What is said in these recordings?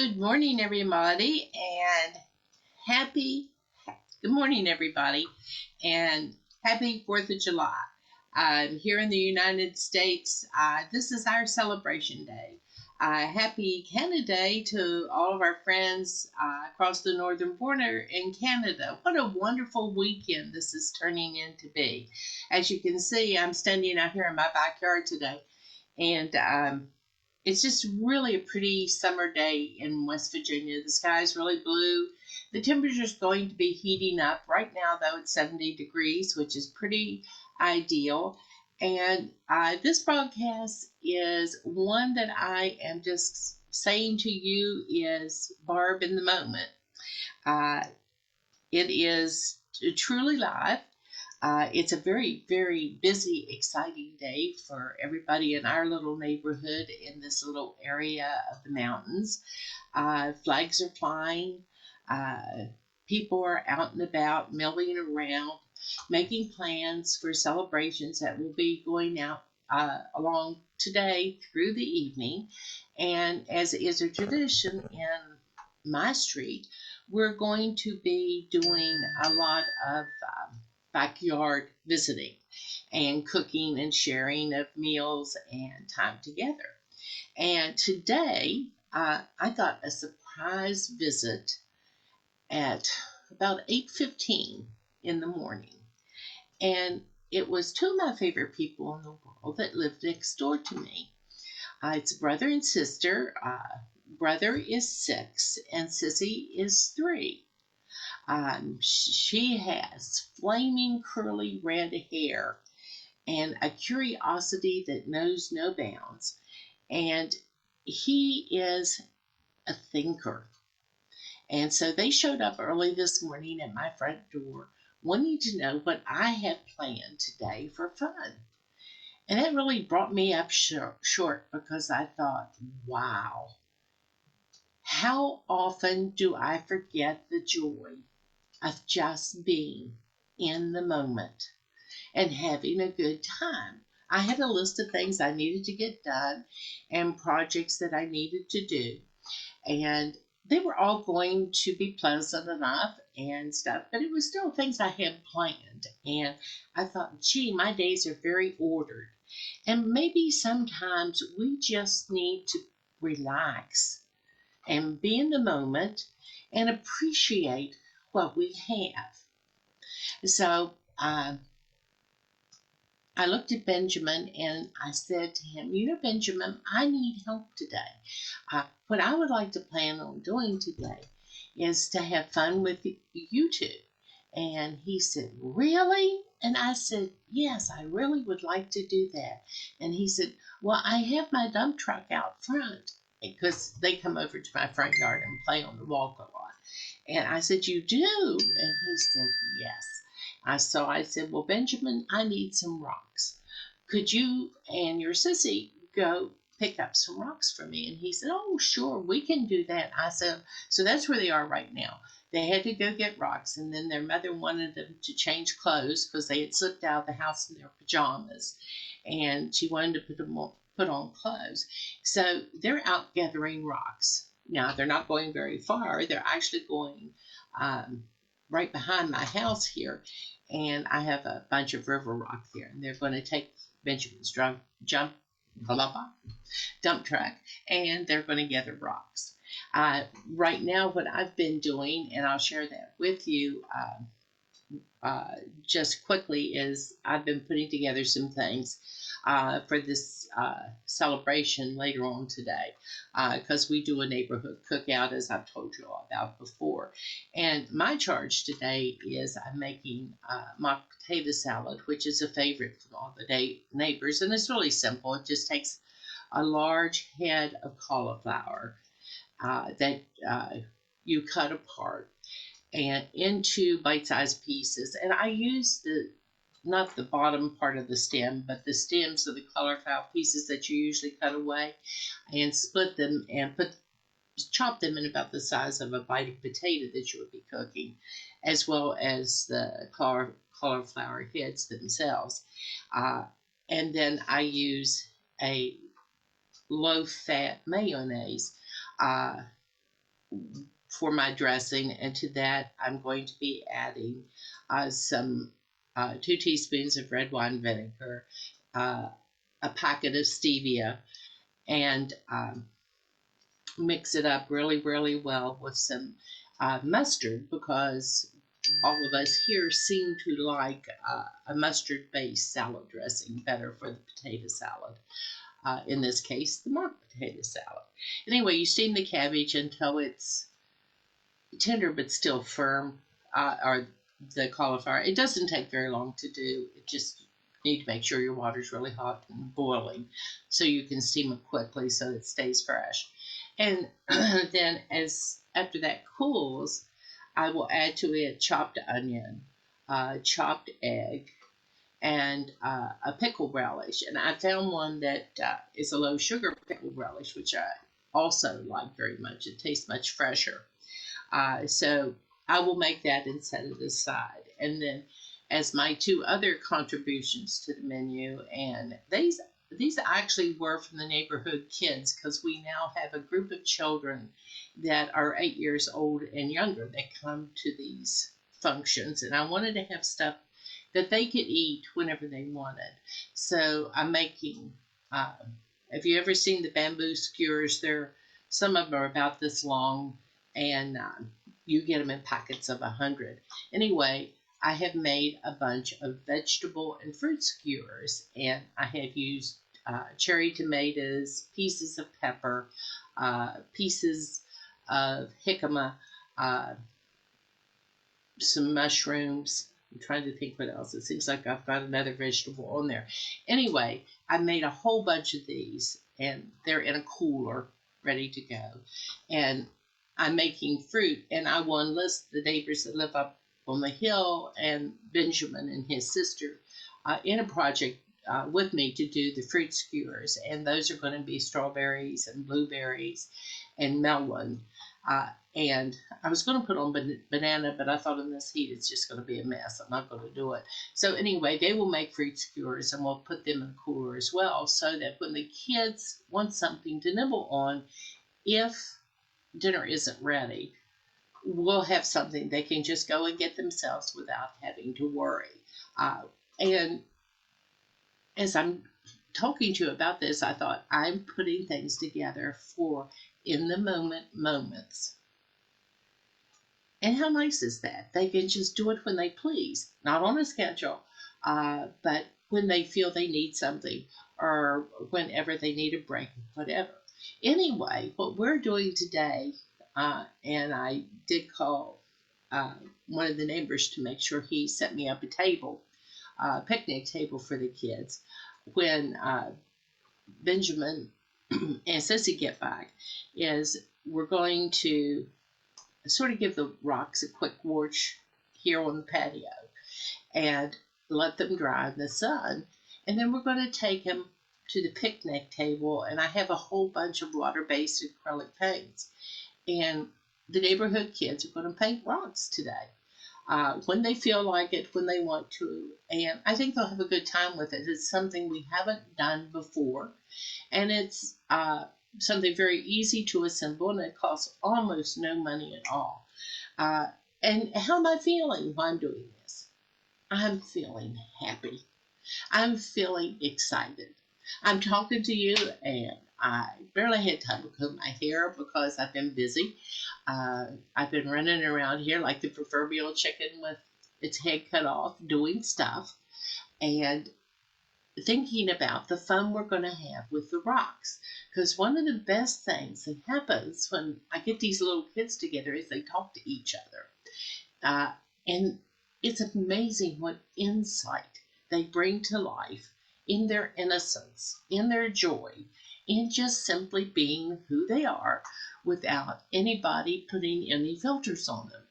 Good morning, everybody, and happy good morning, everybody, and happy 4th of July. Here in the United States, this is our celebration day. Happy Canada Day to all of our friends across the northern border in Canada. What a wonderful weekend this is turning in to be. As you can see, I'm standing out here in my backyard today, and it's just really a pretty summer day in West Virginia. The sky is really blue. The temperature is going to be heating up. Right now, though, it's 70 degrees, which is pretty ideal. And this broadcast is one that I am just saying to you is Barb in the moment. Uh, it is truly live. It's a very, very busy, exciting day for everybody in our little neighborhood in this little area of the mountains. Flags are flying. People are out and about, milling around, making plans for celebrations that will be going out along today through the evening. And as is a tradition in my street, we're going to be doing a lot of backyard visiting and cooking and sharing of meals and time together. And today, I got a surprise visit at about 8:15 in the morning. And it was two of my favorite people in the world that lived next door to me. It's brother and sister. Brother is 6 and Sissy is 3. She has flaming curly red hair and a curiosity that knows no bounds. And he is a thinker. And so they showed up early this morning at my front door wanting to know what I had planned today for fun. And that really brought me up short because I thought, wow, how often do I forget the joy of just being in the moment and having a good time? I had a list of things I needed to get done and projects that I needed to do. And they were all going to be pleasant enough and stuff, but it was still things I had planned. And I thought, gee, my days are very ordered. And maybe sometimes we just need to relax and be in the moment and appreciate what we have. So I looked at Benjamin and I said to him, you know, Benjamin, I need help today. What I would like to plan on doing today is to have fun with you two. And he said, really? And I said, yes, I really would like to do that. And he said, well, I have my dump truck out front because they come over to my front yard and play on the walk a lot. And I said, you do? And he said, yes. So I said, well, Benjamin, I need some rocks. Could you and your sissy go pick up some rocks for me? And he said, oh, sure, we can do that. I said, so that's where they are right now. They had to go get rocks, and then their mother wanted them to change clothes because they had slipped out of the house in their pajamas, and she wanted to put on clothes. So they're out gathering rocks. Now, they're not going very far. They're actually going right behind my house here, and I have a bunch of river rock there, and they're going to take Benjamin's dump truck, and they're going to gather rocks. Right now, what I've been doing, and I'll share that with you just quickly, is I've been putting together some things for this celebration later on today, because we do a neighborhood cookout, as I've told you all about before. And my charge today is I'm making mock potato salad, which is a favorite from all the neighbors. And it's really simple. It just takes a large head of cauliflower that you cut apart and into bite-sized pieces. And I use not the bottom part of the stem, but the stems of the cauliflower pieces that you usually cut away, and split them and chop them in about the size of a bite of potato that you would be cooking, as well as the cauliflower heads themselves. And then I use a low-fat mayonnaise for my dressing, and to that I'm going to be adding some 2 teaspoons of red wine vinegar, uh, a packet of stevia, and mix it up really, really well with some mustard, because all of us here seem to like a mustard-based salad dressing better for the potato salad. In this case, the mock potato salad. Anyway, you steam the cabbage until it's tender but still firm, or the cauliflower. It doesn't take very long to do. It just need to make sure your water's really hot and boiling so you can steam it quickly so it stays fresh. And then as after that cools, I will add to it chopped onion, chopped egg, and a pickle relish. And I found one that is a low sugar pickle relish, which I also like very much. It tastes much fresher. So I will make that and set it aside. And then as my 2 other contributions to the menu, and these actually were from the neighborhood kids, because we now have a group of children that are 8 years old and younger that come to these functions, and I wanted to have stuff that they could eat whenever they wanted. So I'm making, have you ever seen the bamboo skewers? Some of them are about this long, and you get them in packets of 100. Anyway, I have made a bunch of vegetable and fruit skewers, and I have used cherry tomatoes, pieces of pepper, pieces of jicama, some mushrooms. I'm trying to think what else. It seems like I've got another vegetable on there. Anyway, I made a whole bunch of these, and they're in a cooler ready to go. And I'm making fruit, and I will enlist the neighbors that live up on the hill and Benjamin and his sister in a project with me to do the fruit skewers. And those are going to be strawberries and blueberries and melon. And I was going to put on banana, but I thought in this heat it's just going to be a mess. I'm not going to do it. So anyway, they will make fruit skewers, and we'll put them in the cooler as well, so that when the kids want something to nibble on, if dinner isn't ready, we'll have something they can just go and get themselves without having to worry. And as I'm talking to you about this, I thought I'm putting things together for in the moment moments. And how nice is that? They can just do it when they please, not on a schedule, but when they feel they need something, or whenever they need a break, whatever. Anyway, what we're doing today, and I did call one of the neighbors to make sure he set me up a table, picnic table for the kids, when Benjamin and Sissy get back, is we're going to sort of give the rocks a quick wash here on the patio and let them dry in the sun. And then we're going to take them to the picnic table, and I have a whole bunch of water-based acrylic paints. And the neighborhood kids are going to paint rocks today. When they feel like it, when they want to. And I think they'll have a good time with it. It's something we haven't done before. And it's something very easy to assemble, and it costs almost no money at all. And how am I feeling while I'm doing this? I'm feeling happy. I'm feeling excited. I'm talking to you, and I barely had time to comb my hair because I've been busy. I've been running around here like the proverbial chicken with its head cut off, doing stuff, and thinking about the fun we're going to have with the rocks. Because one of the best things that happens when I get these little kids together is they talk to each other. And it's amazing what insight they bring to life in their innocence, in their joy, in just simply being who they are without anybody putting any filters on them.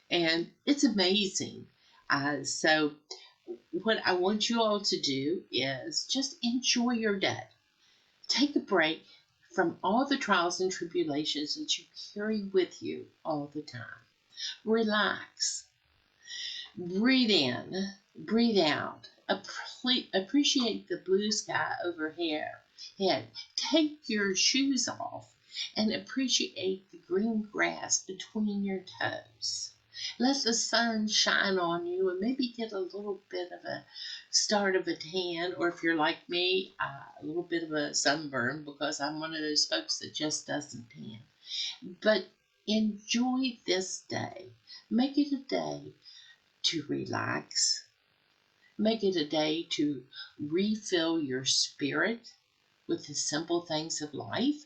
And it's amazing. So what I want you all to do is just enjoy your day. Take a break from all the trials and tribulations that you carry with you all the time. Relax. Breathe in. Breathe out. Appreciate the blue sky overhead. Take your shoes off and appreciate the green grass between your toes. Let the sun shine on you and maybe get a little bit of a start of a tan, or if you're like me, a little bit of a sunburn, because I'm one of those folks that just doesn't tan. But enjoy this day. Make it a day to relax. Make it a day to refill your spirit with the simple things of life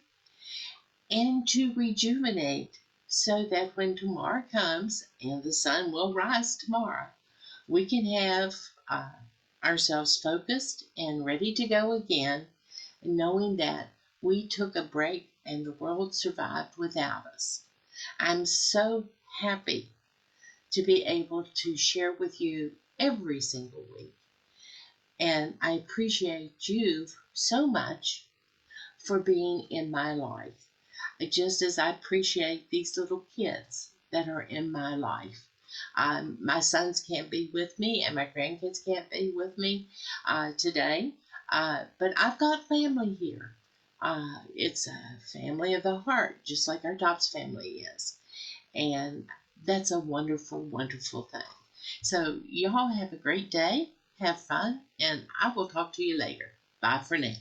and to rejuvenate, so that when tomorrow comes, and the sun will rise tomorrow, we can have ourselves focused and ready to go again, knowing that we took a break and the world survived without us. I'm so happy to be able to share with you every single week. And I appreciate you so much for being in my life, just as I appreciate these little kids that are in my life. My sons can't be with me, and my grandkids can't be with me today, but I've got family here. It's a family of the heart, just like our Dobbs family is. And that's a wonderful, wonderful thing. So, y'all have a great day, have fun, and I will talk to you later. Bye for now.